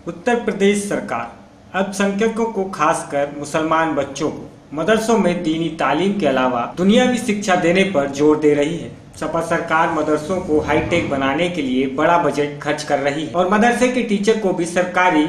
उत्तर प्रदेश सरकार अल्पसंख्यकों को खासकर मुसलमान बच्चों को मदरसों में दीनी तालीम के अलावा दुनियावी शिक्षा देने पर जोर दे रही है। सपा सरकार मदरसों को हाईटेक बनाने के लिए बड़ा बजट खर्च कर रही है और मदरसे के टीचर को भी सरकारी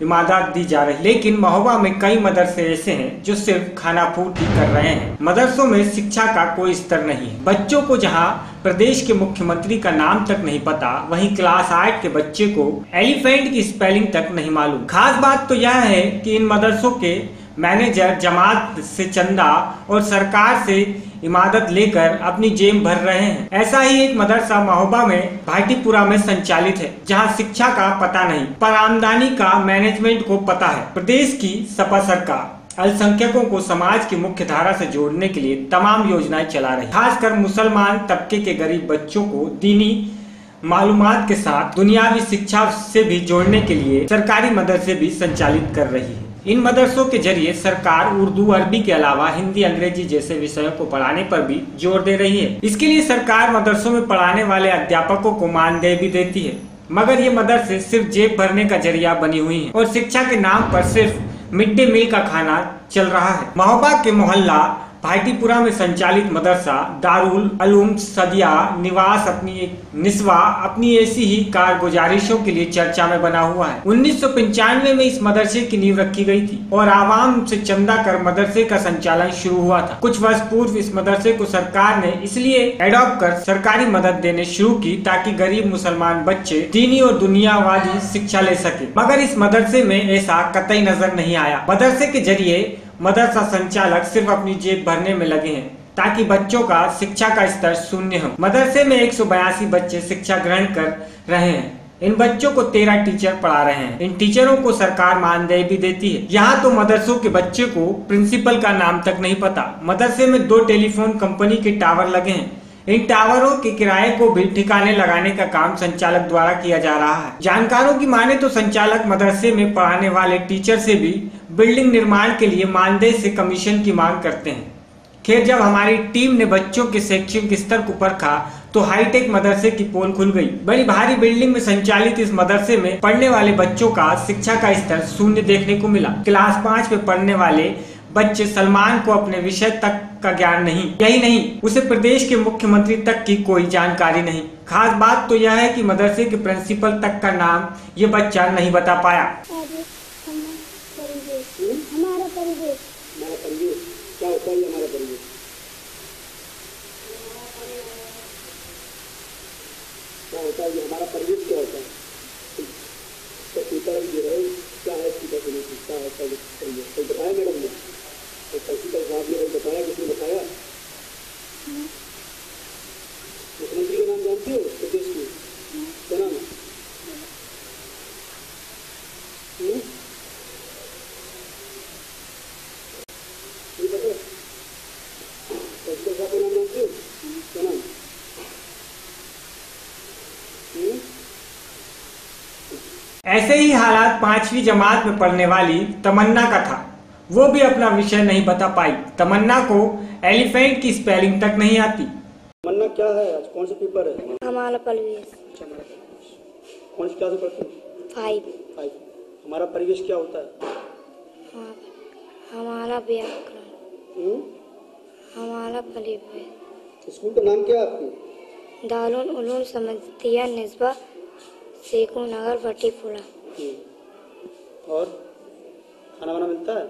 इमारत दी जा रही है। लेकिन महोबा में कई मदरसे ऐसे हैं जो सिर्फ खाना पूर्ति कर रहे हैं। मदरसों में शिक्षा का कोई स्तर नहीं है। बच्चों को जहां प्रदेश के मुख्यमंत्री का नाम तक नहीं पता, वहीं क्लास 8 के बच्चे को एलिफेंट की स्पेलिंग तक नहीं मालूम। खास बात तो यह है कि इन मदरसों के मैनेजर जमात से चंदा और सरकार से इमारत लेकर अपनी जेब भर रहे हैं। ऐसा ही एक मदरसा महोबा में भाटीपुरा में संचालित है, जहां शिक्षा का पता नहीं पर आमदनी का मैनेजमेंट को पता है। प्रदेश की सपा सरकार अल्पसंख्यकों को समाज की मुख्य धारा से जोड़ने के लिए तमाम योजनाएं चला रही है। खासकर मुसलमान तबके के गरीब बच्चों को दीनी मालूमात के साथ दुनियावी शिक्षा से भी जोड़ने के लिए सरकारी मदरसे भी संचालित कर रही है। इन मदरसों के जरिए सरकार उर्दू अरबी के अलावा हिंदी अंग्रेजी जैसे विषयों को पढ़ाने पर भी जोर दे रही है। इसके लिए सरकार मदरसों में पढ़ाने वाले अध्यापकों को मानदेय भी देती है, मगर ये मदरसे सिर्फ जेब भरने का जरिया बनी हुई हैं और शिक्षा के नाम पर सिर्फ मिड डे मील का खाना चल रहा है। महोबा के मोहल्ला भाटीपुरा में संचालित मदरसा दारुल उलूम सदिया निवास अपनी ऐसी ही कारगुजारिशों के लिए चर्चा में बना हुआ है। 1995 में इस मदरसे की नींव रखी गई थी और आवाम से चंदा कर मदरसे का संचालन शुरू हुआ था। कुछ वर्ष पूर्व इस मदरसे को सरकार ने इसलिए एडॉप्ट कर सरकारी मदद देने शुरू की ताकि गरीब मुसलमान बच्चे दीनी और दुनियावादी शिक्षा ले सके, मगर इस मदरसे में ऐसा कतई नजर नहीं आया। मदरसे के जरिए मदरसा संचालक सिर्फ अपनी जेब भरने में लगे हैं ताकि बच्चों का शिक्षा का स्तर शून्य हो। मदरसे में 182 बच्चे शिक्षा ग्रहण कर रहे हैं। इन बच्चों को 13 टीचर पढ़ा रहे हैं। इन टीचरों को सरकार मानदेय भी देती है। यहाँ तो मदरसों के बच्चे को प्रिंसिपल का नाम तक नहीं पता। मदरसे में 2 टेलीफोन कंपनी के टावर लगे हैं। इन टावरों के किराए को भी ठिकाने लगाने का काम संचालक द्वारा किया जा रहा है। जानकारों की माने तो संचालक मदरसे में पढ़ाने वाले टीचर से भी बिल्डिंग निर्माण के लिए मानदेय से कमीशन की मांग करते हैं। खैर, जब हमारी टीम ने बच्चों के शैक्षिक स्तर को परखा तो हाईटेक मदरसे की पोल खुल गई। बड़ी भारी बिल्डिंग में संचालित इस मदरसे में पढ़ने वाले बच्चों का शिक्षा का स्तर शून्य देखने को मिला। क्लास 5 में पढ़ने वाले बच्चे सलमान को अपने विषय तक का ज्ञान नहीं, यही नहीं उसे प्रदेश के मुख्यमंत्री तक की कोई जानकारी नहीं। खास बात तो यह है कि मदरसे के प्रिंसिपल तक का नाम ये बच्चा नहीं बता पाया। हमारा परिवेश क्या होता है? हमारा परिवेश क्या होता है? हमारा परिवेश क्या होता है? क्या है इसकी डेफिनेशन? क्या है परिवेश? कोई बताया मैडम ने? तो प्रिंसिपल साहब ने बताया? किसने बताया? मुख्यमंत्री का नाम जानते हो प्रदेश में? क्या नाम है? नहीं पता? प्रिंसिपल साहब का नाम जानते हो? क्या नाम? ऐसे ही हालात 5वीं जमात में पढ़ने वाली तमन्ना का था। वो भी अपना विषय नहीं बता पाई। तमन्ना को एलिफेंट की स्पेलिंग तक नहीं आती। तमन्ना क्या है? आज कौन सा पेपर है? हमारा परिवेश। कौन सी क्लास में पढ़ते हो? 5। हमारा परिवेश क्या होता है? हमारा व्याकरण। हमारा परिवेश। स्कूल का नाम क्या है आपकी? दारुल उलूम समतिया निस्बा शेखू नगर भाटीपुरा। और खाना वाना मिलता है?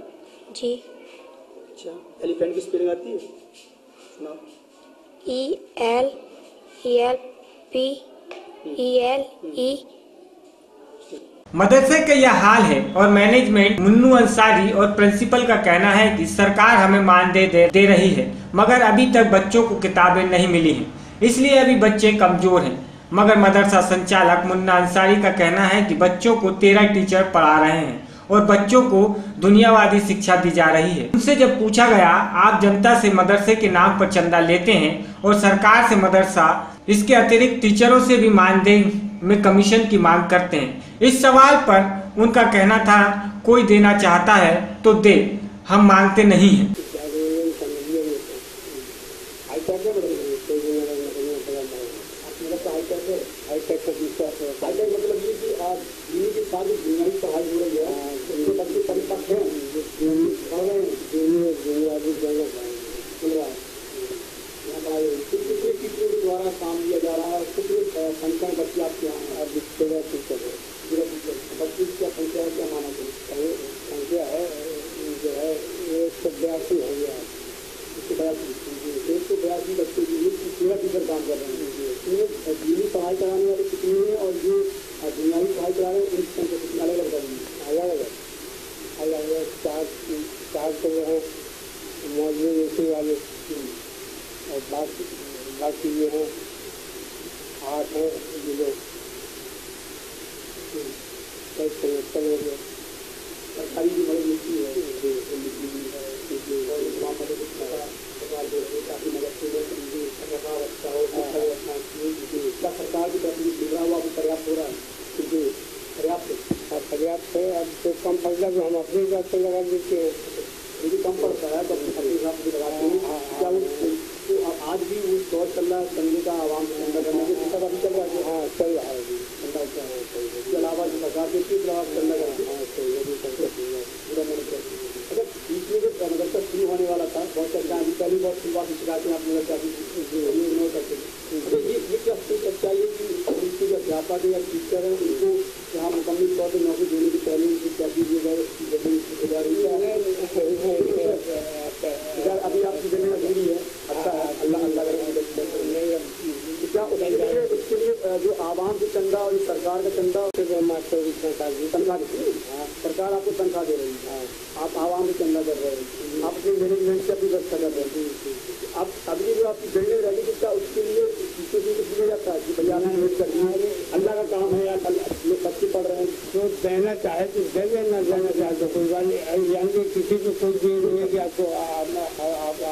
जी। अच्छा, एलिफेंट की स्पेलिंग आती है? सुनाओ। ELEPELE। मदरसे का यह हाल है और मैनेजमेंट मुन्नू अंसारी और प्रिंसिपल का कहना है कि सरकार हमें मानदेय दे रही है, मगर अभी तक बच्चों को किताबें नहीं मिली हैं, इसलिए अभी बच्चे कमजोर हैं। मगर मदरसा संचालक मुन्ना अंसारी का कहना है कि बच्चों को 13 टीचर पढ़ा रहे हैं और बच्चों को दुनियावादी शिक्षा दी जा रही है। उनसे जब पूछा गया, आप जनता से मदरसे के नाम पर चंदा लेते हैं और सरकार से मदरसा इसके अतिरिक्त टीचरों से भी मानदेय में कमीशन की मांग करते हैं। इस सवाल पर उनका कहना था, कोई देना चाहता है तो दे, हम मांगते नहीं हैं। हाईटेक मतलब ये कि आप सरकार की बुनियादी पढ़ाई हो रही है, उनके बच्चे परिपक्व हैं, कितने टीचरों के द्वारा काम किया जा रहा है, कितने संख्या में बच्चे आपके यहाँ बच्चीस का संख्या क्या माना संख्या है जो है 182 हो गया, 182 बच्चे की 13 टीचर काम कर रहे हैं। इसमें दीनी पढ़ाई कराने वाले कितने हैं और जो बुनियादी पढ़ाई करा रहे हैं उनकी संख्या कितनी अलग अलग अलग चार तो है मौजूद ऐसे वाले और बाकी ये है 8 है जो लोग सरकारी की बड़ी नीति है काफी मदद से अच्छा हो क्या सरकार की तरफ बिगड़ा हुआ पर्याप्त हो रहा है? पर्याप्त है। अब तो कम पड़ता है हम अपने हिसाब से लगा देते हैं, यदि कम पड़ता है तो अपने हिसाब से लगाते हैं। क्या तो आज भी वो दौर चल रहा है चंदे का आवाम चंदा करने के चल रहा है? हाँ चल रहा है चंदा। इसके अलावा जो सरकार के चंदा करती है अगर बीच में जो मदरसा शुरू होने वाला था बहुत चर्चा पहली बहुत शुरुआत शिकायतें आप मदरसा की इग्नोर करते थे। ये क्या चाहिए कि उनके जो अध्यापक या टीचर हैं उनको यहाँ मुकम्मल तौर पर नौकरी देने की पहले उनको क्या कीजिए गए अभी आपकी देने में देरी है। अच्छा है, अल्लाह क्या उसके लिए जो आवाम की चंदा और सरकार का चंदा तनख्वाह सरकार आपको तनख्वाह दे रही है, आप आवाम की चंदा कर रहे हैं, आप अपने मैनेजमेंट की अपनी व्यवस्था कर रहे हैं। अब अभी जो आपकी बिल्डिंग रहेगी तो क्या उसके लिए दिया जाता है कि भैया हमें वेट कर दिया अल्लाह का काम है या बच्चे पढ़ रहे हैं तो देना चाहे तो दे देना, देना चाहे तो कोई बात नहीं। यानी किसी को कोई चीज नहीं है कि आपको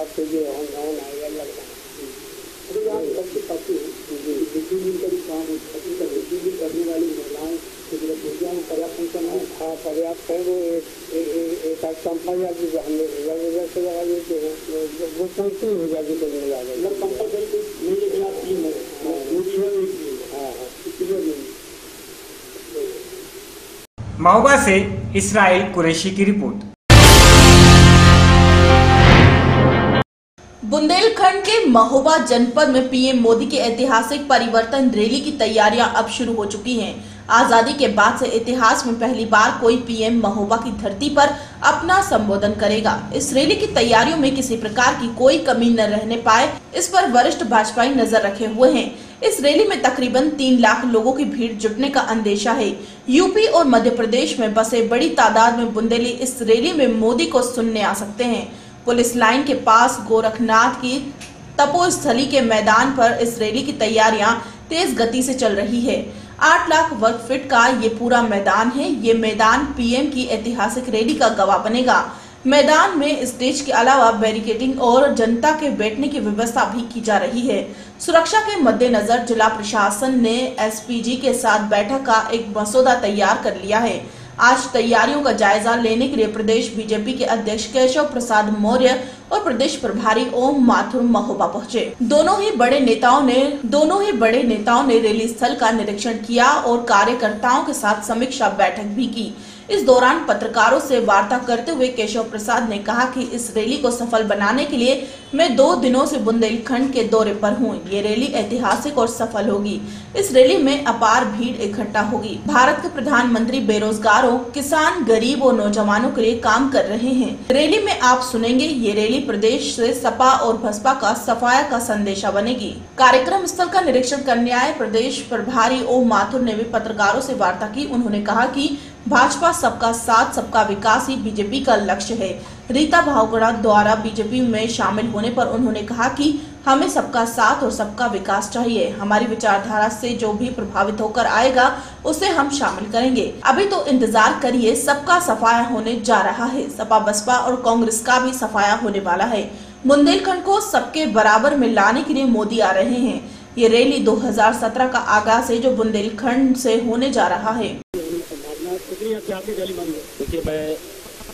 आपको ये होना है अल्लाह का। अरे यहाँ बच्चे पढ़ते हैं बिल्डिंग का भी काम है, बिल्डिंग करने वाली महिलाएं पर्याप्त संख्या में पर्याप्त है। वो एक कंपनी आती है हम से लगा देते हैं वो पहुँचती हो जाती है मतलब कंपनी नहीं लेकिन आप 3 है जो भी है एक भी हाँ इसलिए महोबा से इसराइल कुरैशी की रिपोर्ट। बुंदेलखंड के महोबा जनपद में पीएम मोदी के ऐतिहासिक परिवर्तन रैली की तैयारियां अब शुरू हो चुकी हैं। आजादी के बाद से इतिहास में पहली बार कोई पीएम महोबा की धरती पर अपना संबोधन करेगा। इस रैली की तैयारियों में किसी प्रकार की कोई कमी न रहने पाए, इस पर वरिष्ठ भाजपाई नजर रखे हुए हैं। इस रैली में तकरीबन 3 लाख लोगों की भीड़ जुटने का अंदेशा है। यूपी और मध्य प्रदेश में बसे बड़ी तादाद में बुंदेली इस रैली में मोदी को सुनने आ सकते हैं। पुलिस लाइन के पास गोरखनाथ की तपोस्थली के मैदान पर इस रैली की तैयारियां तेज गति से चल रही है। 8 लाख वर्ग फीट का ये पूरा मैदान है। ये मैदान पीएम की ऐतिहासिक रैली का गवाह बनेगा। मैदान में स्टेज के अलावा बैरिकेडिंग और जनता के बैठने की व्यवस्था भी की जा रही है। सुरक्षा के मद्देनजर जिला प्रशासन ने एसपीजी के साथ बैठक का एक मसौदा तैयार कर लिया है। आज तैयारियों का जायजा लेने के लिए प्रदेश बीजेपी के अध्यक्ष केशव प्रसाद मौर्य और प्रदेश प्रभारी ओम माथुर महोबा पहुंचे। दोनों ही बड़े नेताओं ने रैली स्थल का निरीक्षण किया और कार्यकर्ताओं के साथ समीक्षा बैठक भी की। इस दौरान पत्रकारों से वार्ता करते हुए केशव प्रसाद ने कहा कि इस रैली को सफल बनाने के लिए मैं 2 दिनों से बुंदेलखंड के दौरे पर हूं। ये रैली ऐतिहासिक और सफल होगी। इस रैली में अपार भीड़ इकट्ठा होगी। भारत के प्रधानमंत्री बेरोजगारों, किसान, गरीब और नौजवानों के लिए काम कर रहे हैं। रैली में आप सुनेंगे। ये रैली प्रदेश से सपा और बसपा का सफाया का संदेशा बनेगी। कार्यक्रम स्थल का निरीक्षण करने आए प्रदेश प्रभारी ओम माथुर ने भी पत्रकारों से वार्ता की। उन्होंने कहा कि भाजपा सबका साथ सबका विकास ही बीजेपी का लक्ष्य है। रीता भावगड़ा द्वारा बीजेपी में शामिल होने पर उन्होंने कहा कि हमें सबका साथ और सबका विकास चाहिए। हमारी विचारधारा से जो भी प्रभावित होकर आएगा उसे हम शामिल करेंगे। अभी तो इंतजार करिए, सबका सफाया होने जा रहा है। सपा, बसपा और कांग्रेस का भी सफाया होने वाला है। बुंदेलखंड को सबके बराबर में लाने के लिए मोदी आ रहे हैं। ये रैली 2017 का आगाज है जो बुंदेलखंड से होने जा रहा है। देखिए, मैं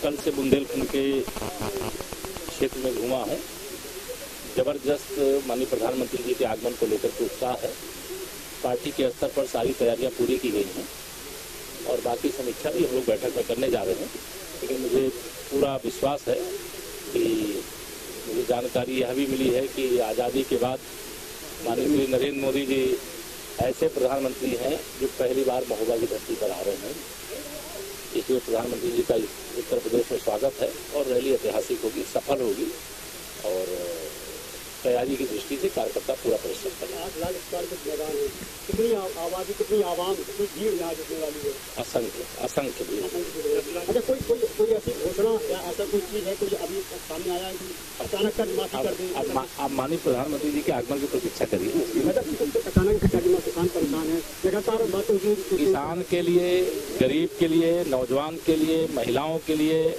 कल से बुंदेलखंड के क्षेत्र में घूमा हूँ। जबरदस्त माननीय प्रधानमंत्री जी के आगमन को लेकर के उत्साह है। पार्टी के स्तर पर सारी तैयारियां पूरी की गई हैं और बाकी समीक्षा भी हम लोग बैठक में करने जा रहे हैं। लेकिन मुझे पूरा विश्वास है कि मुझे जानकारी यह भी मिली है कि आज़ादी के बाद माननीय नरेंद्र मोदी जी ऐसे प्रधानमंत्री हैं जो पहली बार महोबा की धरती पर आ रहे हैं। इसलिए प्रधानमंत्री जी का उत्तर प्रदेश में स्वागत है और रैली ऐतिहासिक होगी, सफल होगी और तैयारी की दृष्टि से कार्यकर्ता पूरा परिश्रम कर रहे हैं। 8 लाख स्क्वायर फीट मैदान है, कितनी आबादी, कितनी आवाम, कितनी भीड़ यहाँ जुटने वाली है? असंख्य भीड़। अच्छा, कोई ऐसी घोषणा या ऐसा कोई चीज है कोई अभी सामने आया है कि अचानक का माफी कर दें? आप माननीय प्रधानमंत्री जी के आगमन की प्रतीक्षा करिए। अचानक किसान परेशान है, लगातार बातें हुई। किसान के लिए, गरीब के लिए, नौजवान के लिए, महिलाओं के लिए,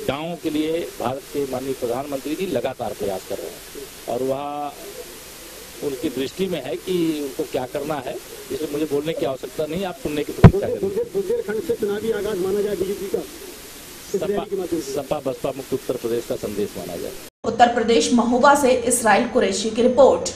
गाँव के लिए भारत के माननीय प्रधानमंत्री जी लगातार प्रयास कर रहे हैं और वह उनकी दृष्टि में है कि उनको क्या करना है, इसलिए मुझे बोलने की आवश्यकता नहीं, आप सुनने की प्रतीक्षा करिए। बुंदेलखंड से चुनावी आगाज माना जाए बीजेपी का, सपा बसपा मुक्त उत्तर प्रदेश का संदेश माना जाए। उत्तर प्रदेश महोबा से इसराइल कुरैशी की रिपोर्ट।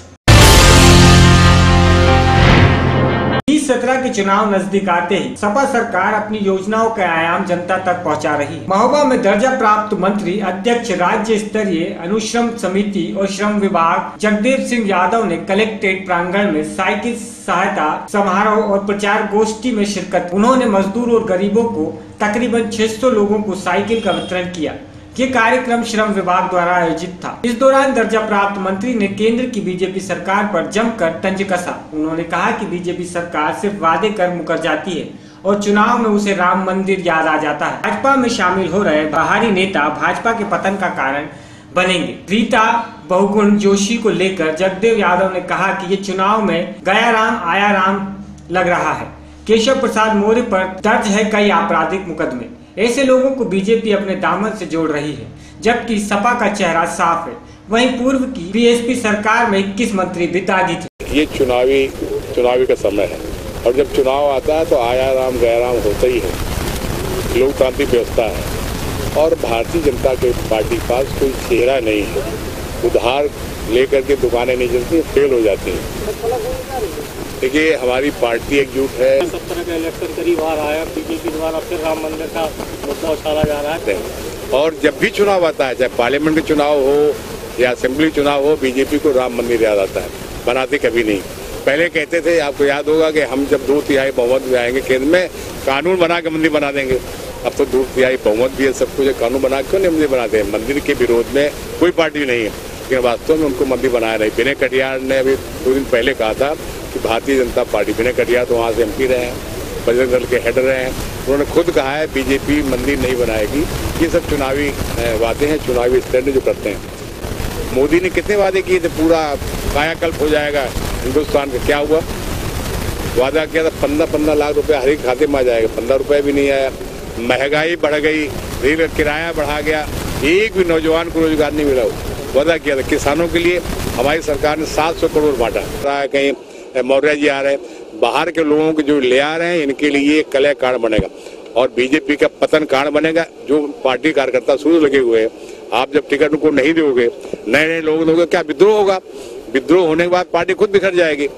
2017 के चुनाव नजदीक आते ही सपा सरकार अपनी योजनाओं का आयाम जनता तक पहुंचा रही है। महोबा में दर्जा प्राप्त मंत्री, अध्यक्ष राज्य स्तरीय अनुश्रम समिति और श्रम विभाग जगदेव सिंह यादव ने कलेक्ट्रेट प्रांगण में साइकिल सहायता समारोह और प्रचार गोष्ठी में शिरकत। उन्होंने मजदूर और गरीबों को तकरीबन 600 लोगों को साइकिल का वितरण किया। ये कार्यक्रम श्रम विभाग द्वारा आयोजित था। इस दौरान दर्जा प्राप्त मंत्री ने केंद्र की बीजेपी सरकार पर जमकर तंज कसा। उन्होंने कहा कि बीजेपी सरकार सिर्फ वादे कर मुकर जाती है और चुनाव में उसे राम मंदिर याद आ जाता है। भाजपा में शामिल हो रहे बाहरी नेता भाजपा के पतन का कारण बनेंगे। रीता बहुगुण जोशी को लेकर जगदेव यादव ने कहा कि ये चुनाव में गया राम आया राम लग रहा है। केशव प्रसाद मौर्य पर दर्ज है कई आपराधिक मुकदमे। ऐसे लोगों को बीजेपी अपने दामन से जोड़ रही है, जबकि सपा का चेहरा साफ है। वहीं पूर्व की बीएसपी सरकार में 21 मंत्री भी दागी थे। ये चुनावी का समय है और जब चुनाव आता है तो आया राम गया राम होता ही है। लोकतांत्रिक व्यवस्था है और भारतीय जनता के पार्टी के पास कोई चेहरा नहीं है। उधार लेकर के दुकानें नहीं चलती, फेल हो जाती हैं। देखिए, हमारी पार्टी एकजुट है। 17 का इलेक्शन करीब आ रहा है, बीजेपी द्वारा फिर राम मंदिर का मुद्दा उछाला जा रहा है। और जब भी चुनाव आता है, चाहे पार्लियामेंट के चुनाव हो या असेंबली चुनाव हो, बीजेपी को राम मंदिर याद आता है। बनाते कभी नहीं। पहले कहते थे, आपको याद होगा कि हम जब 2/3 बहुमत में आएंगे केंद्र में, कानून बना के मंदिर बना देंगे। अब तो 2/3 बहुमत भी है, सब कुछ कानून बना क्यों नहीं मंदिर बनाते हैं? मंदिर के विरोध में कोई पार्टी नहीं है, लेकिन वास्तव में उनको मंदिर बनाया नहीं। विनय कटियार ने अभी 2 दिन पहले कहा था कि भारतीय जनता पार्टी, विनय कटियार तो वहाँ से MP रहे हैं, बजरंग दल के हेड रहे हैं, उन्होंने खुद कहा है बीजेपी मंदिर नहीं बनाएगी। ये सब चुनावी वादे हैं, चुनावी स्टैंड जो करते हैं। मोदी ने कितने वादे किए थे, पूरा कायाकल्प हो जाएगा हिंदुस्तान का, क्या हुआ? वादा किया था 15 लाख रुपए हर एक खाते में आ जाएगा, 15 रुपए भी नहीं आया। महंगाई बढ़ गई, रेल का किराया बढ़ा गया, एक भी नौजवान को रोजगार नहीं मिला। वादा किया था किसानों के लिए, हमारी सरकार ने 700 करोड़ बांटा। कहीं मौर्य जी आ रहे हैं, बाहर के लोगों को जो ले आ रहे हैं, इनके लिए कलह कांड बनेगा और बीजेपी का पतन कांड बनेगा। जो पार्टी कार्यकर्ता शुरू लगे हुए हैं, आप जब टिकट उनको नहीं दोगे, नए लोग दोगे, क्या विद्रोह होगा? विद्रोह होने के बाद पार्टी खुद बिखर जाएगी।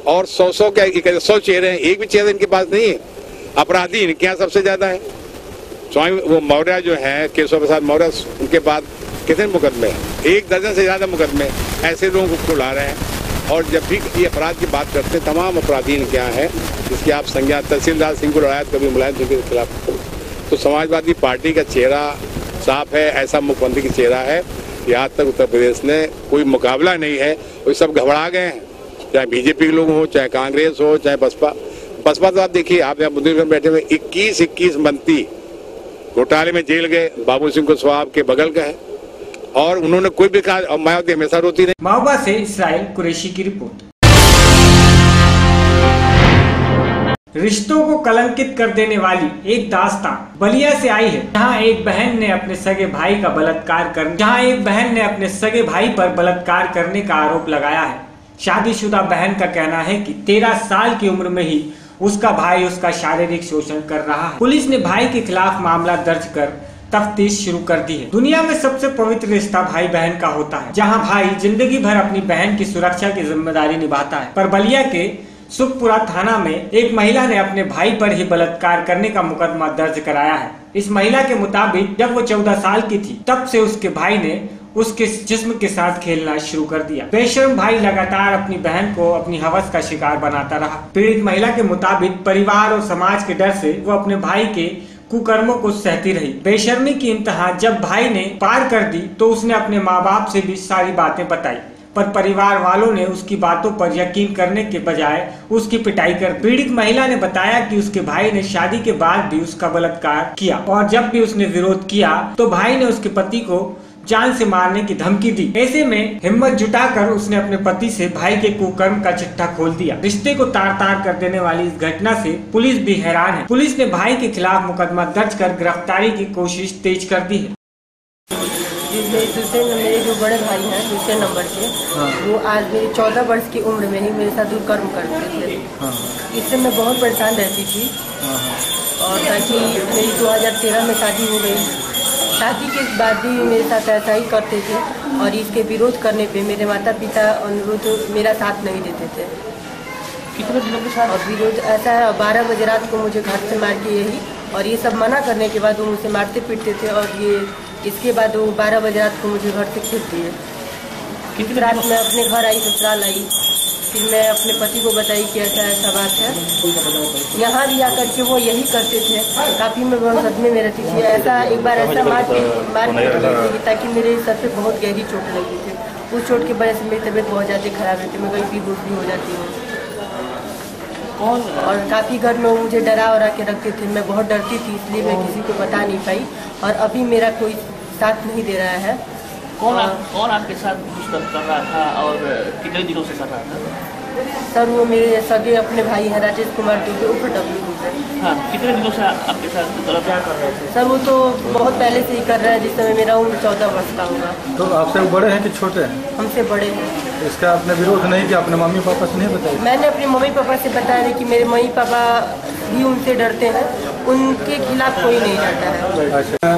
और 100 चेहरे हैं, एक भी चेहरा इनके पास नहीं है। अपराधी इनके यहाँ सबसे ज्यादा है। स्वामी वो मौर्य जो है, केशव प्रसाद मौर्य, उनके बाद कितने मुकदमे हैं? 1 दर्जन से ज्यादा मुकदमे। ऐसे लोगों को खुला रहे हैं और जब भी ये अपराध की बात करते हैं, तमाम अपराधी इनके यहाँ है, जिसकी आप संज्ञा तहसीलदार सिंह को लड़ाया, कभी मुलायम सिंह के खिलाफ। तो समाजवादी पार्टी का चेहरा साफ है, ऐसा मुख्यमंत्री का चेहरा है। यहाँ तक उत्तर प्रदेश में कोई मुकाबला नहीं है, वो सब घबरा गए हैं। चाहे बीजेपी के लोग हो, चाहे कांग्रेस हो, चाहे बसपा तो आप देखिए, आप यहाँ बुंदेलखंड बैठे हुए 21 मंत्री घोटाले में जेल गए। बाबू सिंह कुशवाहा के बगल का है और उन्होंने कोई भी कहा, और मायावती हमेशा रोती रही। महोबा से इसराइल कुरैशी की रिपोर्ट। रिश्तों को कलंकित कर देने वाली एक दास्तान बलिया से आई है, जहां एक बहन ने अपने सगे भाई पर बलात्कार करने का आरोप लगाया है। शादीशुदा बहन का कहना है कि 13 साल की उम्र में ही उसका भाई उसका शारीरिक शोषण कर रहा है। पुलिस ने भाई के खिलाफ मामला दर्ज कर तफ्तीश शुरू कर दी है। दुनिया में सबसे पवित्र रिश्ता भाई बहन का होता है, जहां भाई जिंदगी भर अपनी बहन की सुरक्षा की जिम्मेदारी निभाता है। पर बलिया के सुखपुरा थाना में एक महिला ने अपने भाई पर ही बलात्कार करने का मुकदमा दर्ज कराया है। इस महिला के मुताबिक जब वो 14 साल की थी तब से उसके भाई ने उसके जिस्म के साथ खेलना शुरू कर दिया। बेशर्म भाई लगातार अपनी बहन को अपनी हवस का शिकार बनाता रहा। पीड़ित महिला के मुताबिक परिवार और समाज के डर से वो अपने भाई के कुकर्मों को सहती रही। बेशर्मी की इंतहा जब भाई ने पार कर दी तो उसने अपने माँ बाप से भी सारी बातें बताई, पर परिवार वालों ने उसकी बातों पर यकीन करने के बजाय उसकी पिटाई कर दी। पीड़ित महिला ने बताया कि उसके भाई ने शादी के बाद भी उसका बलात्कार किया और जब भी उसने विरोध किया तो भाई ने उसके पति को जान से मारने की धमकी दी। ऐसे में हिम्मत जुटाकर उसने अपने पति से भाई के कुकर्म का चिट्ठा खोल दिया। रिश्ते को तार तार कर देने वाली इस घटना से पुलिस भी हैरान है। पुलिस ने भाई के खिलाफ मुकदमा दर्ज कर गिरफ्तारी की कोशिश तेज कर दी है। मेरे जो बड़े भाई हैं दूसरे नंबर के, वो आज मेरी 14 वर्ष की उम्र में ही मेरे साथ दुष्कर्म करते थे। इससे मैं बहुत परेशान रहती थी और ताकि मेरी 2013 में शादी हो गई। शादी के बाद भी मेरे साथ ऐसा ही करते थे और इसके विरोध करने पे मेरे माता पिता अनुरोध मेरा साथ नहीं देते थे। कितने दिनों के साथ? और विरोध ऐसा है, 12 बजे रात को मुझे घर से मार के यही, और ये सब मना करने के बाद वो मुझसे मारते पीटते थे और ये इसके बाद वो 12 बजे रात को मुझे घर से खींच दिए। कितनी रात में अपने घर आई, ससुराल आई, फिर मैं अपने पति को बताई कि ऐसा ऐसा बात है। यहाँ भी आकर के वो यही करते थे। काफ़ी मैं बहुत सदमे में रहती थी। ऐसा एक बार ऐसा मार ताकि मेरे सर पे बहुत गहरी चोट लगी थी। उस चोट की वजह से मेरी तबीयत बहुत ज़्यादा खराब रहती, मैं कहीं बेहोश भी हो जाती हूँ। और काफ़ी घर में मुझे डरा वरा के रखते थे। मैं बहुत डरती थी, इसलिए मैं किसी को बता नहीं पाई और अभी मेरा कोई साथ नहीं दे रहा है। कौन आपके साथ दुष्कर्म कर रहा था और कितने दिनों से कर रहा था? सर वो मेरे सगे अपने भाई हैं, राजेश कुमार दुबे उर्फ डब्लू। हाँ, कितने दिनों से आपके साथ गलत क्या कर रहे थे? सर वो तो बहुत पहले से ही कर रहा है, जिस समय मेरा उम्र 14 वर्ष का होगा। तो आपसे बड़े हैं कि छोटे हैं? हमसे बड़े हैं। इसका आपने विरोध नहीं किया? अपने मम्मी पापा से नहीं बताया? मैंने अपने मम्मी पापा से बताया कि मेरे मम्मी पापा भी उनसे डरते हैं, उनके खिलाफ कोई नहीं डरता है। अच्छा,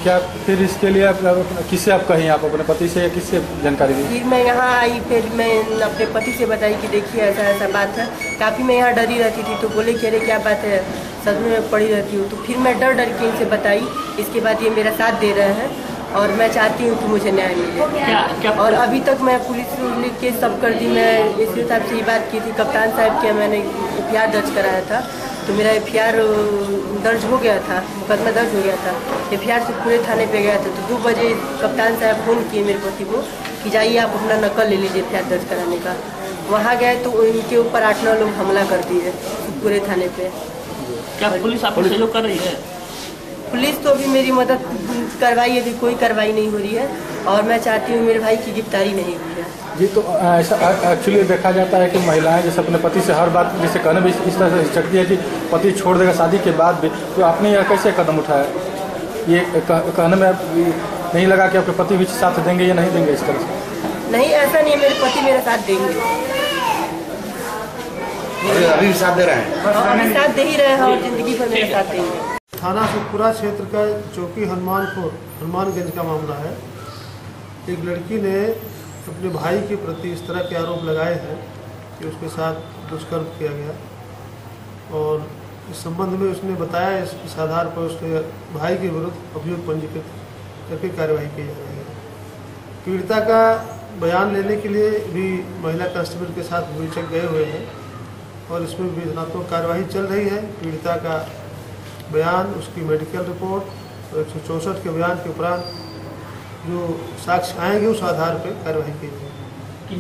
क्या फिर इसके लिए किससे आप कहीं, आप अपने पति से या किससे जानकारी दी? फिर मैं यहाँ आई, फिर मैं अपने पति से बताई कि देखिए ऐसा ऐसा बात है। काफ़ी मैं यहाँ डरी रहती थी, तो बोले कि अरे क्या बात है, सदमे में पड़ी रहती हूँ। तो फिर मैं डर डर के इनसे बताई। इसके बाद ये मेरा साथ दे रहे हैं और मैं चाहती हूँ कि मुझे न्याय मिले। और अभी तक मैं पुलिस के सब कर दी। मैं एसपी साहब से ये बात की थी, कप्तान साहब के मैंने FIR दर्ज कराया था, तो मेरा FIR दर्ज हो गया था, मुकदमा दर्ज हो गया था। FIR से पूरे थाने पे गया था। तो 2 बजे कप्तान साहब फ़ोन किए मेरे पति को कि जाइए आप अपना नकल ले लीजिए FIR दर्ज कराने का। वहाँ गए तो इनके ऊपर 8-9 लोग हमला कर दिए पूरे थाने पे। क्या पुलिस आपको सहयोग कर रही है? पुलिस तो अभी मेरी मदद करवाई, अभी कोई कार्रवाई नहीं हो रही है और मैं चाहती हूँ मेरे भाई की गिरफ्तारी नहीं हुई है। जी, तो ऐसा एक्चुअली देखा जाता है कि महिलाएं जैसे अपने पति से हर बात जैसे कहने भी इस तरह से हिचकती है कि पति छोड़ देगा शादी के बाद भी, तो आपने यह कैसे कदम उठाया? ये कहने में नहीं लगा कि आपके पति भी साथ देंगे या नहीं देंगे इस तरह से? नहीं, ऐसा नहीं है, मेरे पति मेरा साथ देंगे। अभी भी साथ दे रहे हैं? अभी साथ दे ही रहे हैं और जिंदगी भर मेरे साथ देंगे। थाना सुखपुरा क्षेत्र का चौकी हनुमानगंज का मामला है। एक लड़की ने अपने भाई के प्रति इस तरह के आरोप लगाए हैं कि उसके साथ दुष्कर्म किया गया और इस संबंध में उसने बताया, इस आधार पर उसके भाई के विरुद्ध अभियोग पंजीकृत करके कार्रवाई की जा रही है। पीड़िता का बयान लेने के लिए भी महिला कांस्टेबल के साथ विवेचक गए हुए हैं और इसमें विवेचनात्मक कार्रवाई चल रही है। पीड़िता का बयान, उसकी मेडिकल रिपोर्ट और 164 के बयान के उपरांत जो साक्ष्य आएंगे उस आधार पर कार्रवाई की जाएगी।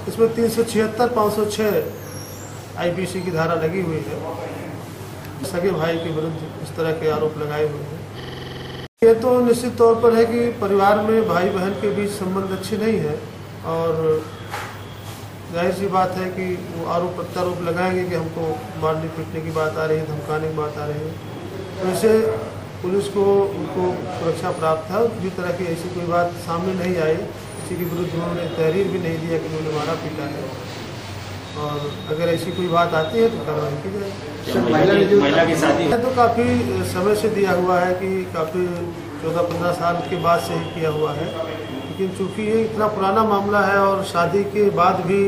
इसमें 376, 506 IPC की धारा लगी हुई है। सगे भाई के विरुद्ध इस तरह के आरोप लगाए हुए हैं। ये तो निश्चित तौर पर है कि परिवार में भाई बहन के बीच संबंध अच्छे नहीं है और जाहिर सी बात है कि वो आरोप प्रत्यारोप लगाएंगे कि हमको मारने पीटने की बात आ रही है, धमकाने की बात आ रही है। वैसे पुलिस को उनको सुरक्षा प्राप्त है, किसी तरह की ऐसी कोई बात सामने नहीं आई, किसी के विरुद्ध उन्होंने तहरीर भी नहीं दिया कि उन्होंने मारा पीटा है और अगर ऐसी कोई बात आती है तो कार्रवाई की जाएगी। महिला की शादी तो काफ़ी समय से दिया हुआ है कि काफ़ी 14-15 साल के बाद से ही किया हुआ है, लेकिन चूँकि ये इतना पुराना मामला है और शादी के बाद भी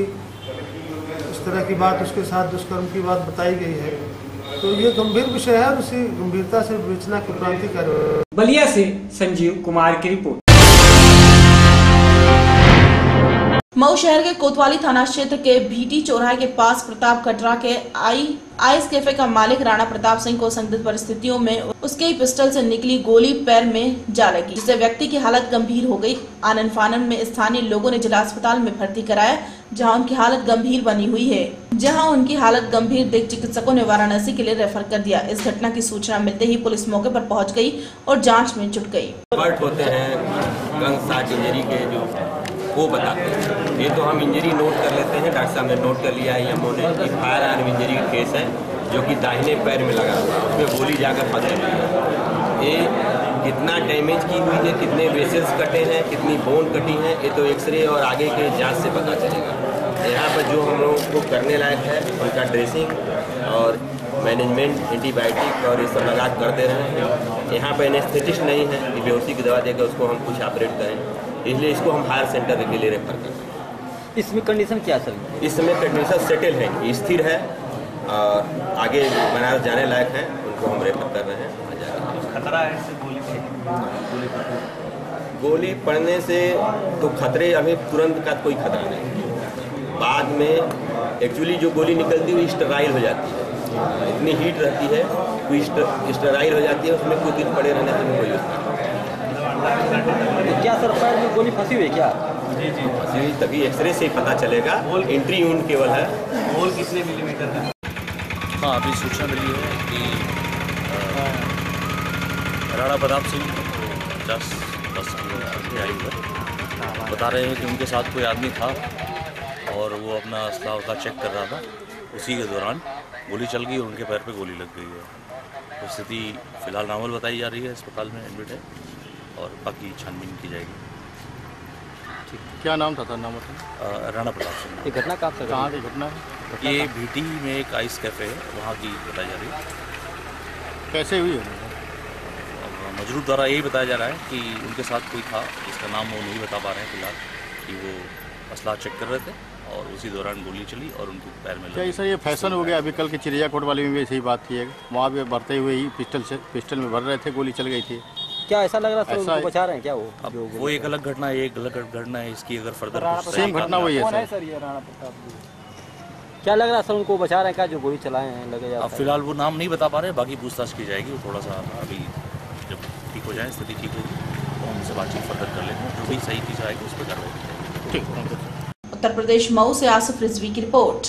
इस इस तरह की बात उसके साथ दुष्कर्म की बात बताई गई है। तो ये गंभीर विषय है और उसी गंभीरता से विवेचना की क्रांतिकारी। बलिया से संजीव कुमार की रिपोर्ट। मऊ शहर के कोतवाली थाना क्षेत्र के भीटी चौराहे के पास प्रताप कटरा के आइस कैफे का मालिक राणा प्रताप सिंह को संदिग्ध परिस्थितियों में उसके ही पिस्टल से निकली गोली पैर में जा लगी, जिससे व्यक्ति की हालत गंभीर हो गई। आनन फानन में स्थानीय लोगों ने जिला अस्पताल में भर्ती कराया, जहां उनकी हालत गंभीर बनी हुई है। जहां उनकी हालत गंभीर देख चिकित्सकों ने वाराणसी के लिए रेफर कर दिया। इस घटना की सूचना मिलते ही पुलिस मौके पर पहुंच गई और जांच में जुट गई। होते हैं गन साइड इंजरी के जो वो बताते हैं, ये तो हम इंजरी नोट कर लेते हैं, डॉक्टर साहब ने नोट कर लिया है। एमओ ने एक फायर आर्म इंजरी का केस है जो कि दाहिने पैर में लगा हुआ है, उसमें गोली जाकर फंस गई है। ये कितना डैमेज की हुई है, कितने वेसल्स कटे हैं, कितनी बोन कटी हैं, ये तो एक्सरे और आगे के जांच से पता चलेगा। यहाँ पर जो हम लोग को करने लायक है उनका ड्रेसिंग और मैनेजमेंट, एंटीबायोटिक और ये सब लगा कर दे रहे हैं। यहाँ पर एनेस्थेटिस्ट नहीं है कि बेहोशी की दवा देकर उसको हम कुछ ऑपरेट करें, इसलिए इसको हम हायर सेंटर के लिए रेफर करते हैं। इसमें कंडीशन क्या सर? इस समय कंडीशन सेटल है, स्थिर है और आगे बनारस जाने लायक है, उनको हम रेफर कर रहे हैं। खतरा है इससे गोली पड़ने से तो खतरे अभी तुरंत का कोई खतरा नहीं। बाद में एक्चुअली जो गोली निकलती है वो स्टेराइल हो जाती है, इतनी हीट रहती है वो स्टेराइल हो जाती है, उसमें कुछ दिन पड़े रहने से कोई उसका क्या सर पैर में गोली फंसी हुई है क्या? जी फंसी हुई, तभी एक्सरे से पता चलेगा। एंट्री यूनिट केवल है। होल कितने मिलीमीटर है? हाँ, अभी सूचना मिली है कि राणा प्रताप सिंह 50 की आयु है, बता रहे हैं कि उनके साथ कोई आदमी था और वो अपना असला उसला चेक कर रहा था, उसी के दौरान गोली चल गई और उनके पैर पे गोली लग गई है। तो स्थिति फिलहाल नॉर्मल बताई जा रही है, अस्पताल में एडमिट है और बाकी छानबीन की जाएगी। क्या नाम था नाम? राणा प्रताप सिंह। ये घटना कहाँ की घटना है? ये भीटी में एक आइस कैफ़े है, वहाँ की बताई जा रही है। कैसे हुई है? मजरूर द्वारा यही बताया जा रहा है कि उनके साथ कोई था जिसका नाम वो नहीं बता पा रहे हैं फिलहाल, कि वो असला चेक कर रहे थे और उसी दौरान गोली चली और उनके पैर में क्या सर ये फैशन हो गया? अभी कल के चिड़ियाकोट वाले में भी ऐसी बात की है, वहाँ भी भरते हुए ही पिस्टल में भर रहे थे, गोली चल गई थी। क्या ऐसा लग रहा है उनको बचा रहे हैं क्या? वो अब वो एक अलग घटना है, एक अलग घटना है, इसकी अगर फर्दर सेम घटना वही है सर। ये राणा प्रताप क्या लग रहा है सर, उनको बचा रहे हैं क्या जो गोली चलाए हैं? लगे अब फिलहाल वो नाम नहीं बता पा रहे, बाकी पूछताछ की जाएगी। थोड़ा सा अभी जब ठीक हो जाए, स्थिति ठीक होगी तो हम उनसे बातचीत फर्दर कर लेंगे, जो भी सही चीज़ आएगी उस पर कार्रवाई करेंगे। उत्तर प्रदेश मऊ से आसिफ रिजवी की रिपोर्ट।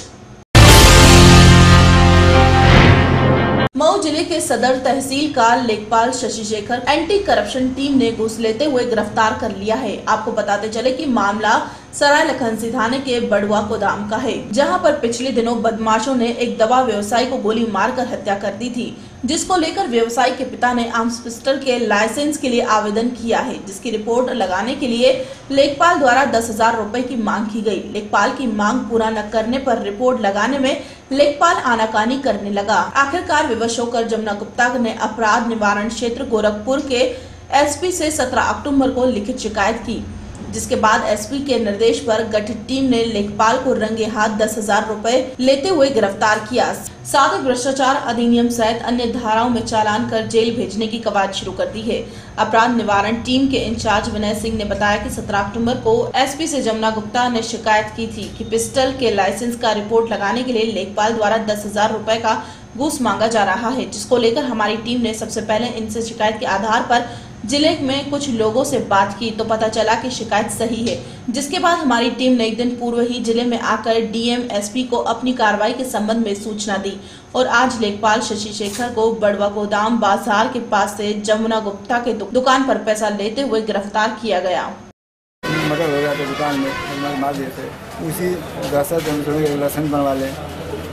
मऊ जिले के सदर तहसील का लेखपाल Shashi Shekhar anti corruption team ने घूस लेते हुए गिरफ्तार कर लिया है। आपको बताते चले कि मामला सराय लखनसी थाने के बड़ुआ गोदाम का है, जहां पर पिछले दिनों बदमाशों ने एक दवा व्यवसायी को गोली मारकर हत्या कर दी थी, जिसको लेकर व्यवसायी के पिता ने आर्म्स पिस्टल के लाइसेंस के लिए आवेदन किया है, जिसकी रिपोर्ट लगाने के लिए लेखपाल द्वारा 10,000 रुपए की मांग की गई। लेखपाल की मांग पूरा न करने पर रिपोर्ट लगाने में लेखपाल आनाकानी करने लगा। आखिरकार विवश होकर जमुना गुप्ता ने अपराध निवारण क्षेत्र गोरखपुर के एसपी से 17 अक्टूबर को लिखित शिकायत की, जिसके बाद एसपी के निर्देश पर गठित टीम ने लेखपाल को रंगे हाथ 10,000 रुपए लेते हुए गिरफ्तार किया। साथ ही भ्रष्टाचार अधिनियम सहित अन्य धाराओं में चालान कर जेल भेजने की कवायद शुरू कर दी है। अपराध निवारण टीम के इंचार्ज विनय सिंह ने बताया कि 17 अक्टूबर को एसपी से जमुना गुप्ता ने शिकायत की थी कि पिस्टल के लाइसेंस का रिपोर्ट लगाने के लिए लेखपाल द्वारा 10,000 रुपए का घूस मांगा जा रहा है, जिसको लेकर हमारी टीम ने सबसे पहले इनसे शिकायत के आधार पर जिले में कुछ लोगों से बात की तो पता चला कि शिकायत सही है, जिसके बाद हमारी टीम ने एक दिन पूर्व ही जिले में आकर डीएम एसपी को अपनी कार्रवाई के संबंध में सूचना दी और आज लेखपाल शशि शेखर को बड़वा गोदाम बाजार के पास से जमुना गुप्ता के दुकान पर पैसा लेते हुए गिरफ्तार किया गया। मर्डर हो गया था दुकान में, मार दिए थे। उसी दहशत लाइसेंस बनवा लें,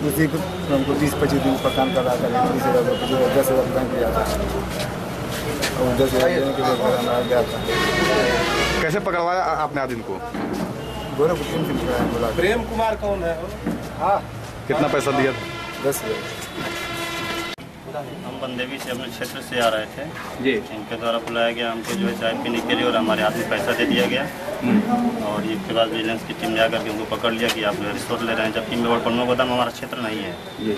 उसी को हमको 20-25 दिन पर काम कर रहा था, 10,000 बैंक दिया था। गया था। कैसे पकड़वाया आपने आदिम को? गोरखपुर से पकड़ाया। प्रेम कुमार कौन है? हाँ। कितना पैसा दिया था? 10,000। हम बंदेवी से अपने क्षेत्र से आ रहे थे जी। इनके द्वारा बुलाया गया, हमको जो है चाय पीने के लिए और हमारे हाथ में पैसा दे दिया गया और इसके बाद विजिलेंस की टीम ने आकर के उनको पकड़ लिया कि आप रिश्वत ले रहे हैं, जबकि बड़पनो गोदाम हमारा क्षेत्र नहीं है। जी।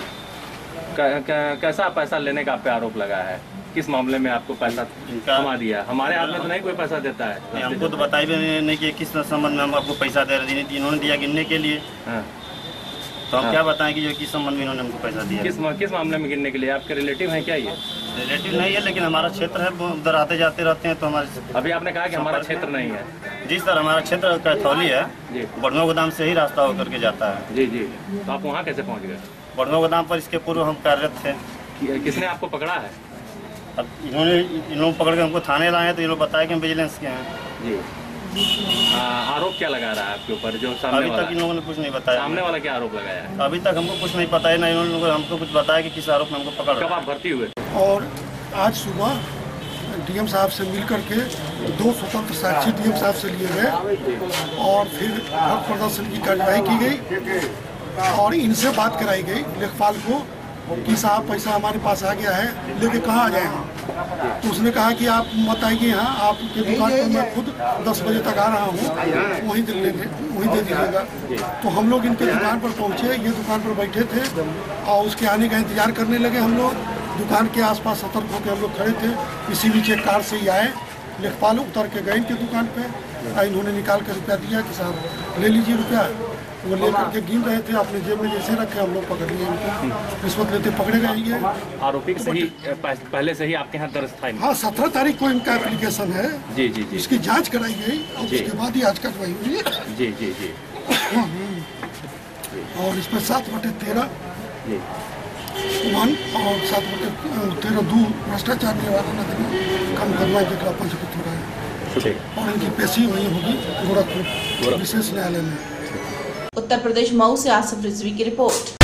कैसा पैसा लेने का आप पे आरोप लगा है? किस मामले में आपको पैसा थमा दिया? हमारे हाथ में तो नहीं कोई पैसा देता है। हमको तो बताई भी नहीं कि किस संबंध में हम आपको पैसा दे रहे थे, इन्होंने दिया गिनने के लिए। तो हम क्या बताएं कि जो किस संबंध में इन्होंने हमको पैसा दिया? किस मामले में गिनने के लिए? आपके रिलेटिव हैं क्या ये? रिलेटिव नहीं है, लेकिन हमारा क्षेत्र है, उधर आते जाते रहते हैं। तो हमारे अभी आपने कहा कि हमारा क्षेत्र नहीं है। जी सर, हमारा क्षेत्र कैथौली है, बड़नो गोदाम से ही रास्ता होकर के जाता है। जी जी। तो आप वहाँ कैसे पहुँच गए? बड़नो गोदाम पर इसके पूर्व हम कार्यरत थे। किसने आपको पकड़ा है? अब इन लोग पकड़ के हमको थाने लाए हैं, तो ये लोग बताया कि हम विजिलेंस के हैं। जी। आरोप क्या लगा रहा है आपके ऊपर? जो सामने अभी तक इन लोगों ने कुछ नहीं बताया। सामने वाला क्या आरोप लगाया है? अभी तक हमको कुछ नहीं पता है, ना इन्होंने हमको कुछ बताया कि किस आरोप में हमको पकड़। कब आप भर्ती हुए? और आज सुबह डीएम साहब से मिल करके 2 स्वतंत्र साक्षी डीएम साहब से लिए गए और फिर हक प्रदर्शन की कार्रवाई की गई और इनसे बात कराई गई लेखपाल को कि साहब पैसा हमारे पास आ गया है, लेके कहाँ आ जाए हम? तो उसने कहा कि आप मत आइए यहाँ, आपके दुकान पर मैं खुद 10 बजे तक आ रहा हूँ, वहीं दे दीजिएगा। तो हम लोग इनके दुकान पर पहुँचे, ये दुकान पर बैठे थे और उसके आने का इंतजार करने लगे। हम लोग दुकान के आसपास सतर्क होकर हम लोग खड़े थे। किसी भी चेक कार से ही आए, लेखपाल उतर के गए इनके दुकान पे, इन्होंने निकाल कर रुपया दिया कि साहब ले लीजिए रुपया। वो लेकर के गिन रहे थे, अपने जेब में जैसे रखे हम लोग पकड़ लिए इनको। रिश्वत लेते पकड़े गए ये। आरोपी सही पहले से ही आपके यहाँ दर्ज था? हाँ, 17 तारीख को इनका एप्लीकेशन है। जी जी जी। इसकी जांच कराई गई और उसके बाद ही आज कार्रवाई हुई है। जी जी जी। और इसमें 7/13 1 और 7/13 2 भ्रष्टाचार निवारण अधिनियम का मुकदमा जिक्र पंजीकृत हो रहा है और इनकी पेशी वही होगी गोरखपुर विशेष न्यायालय में। उत्तर प्रदेश मऊ से आसिफ रिजवी की रिपोर्ट।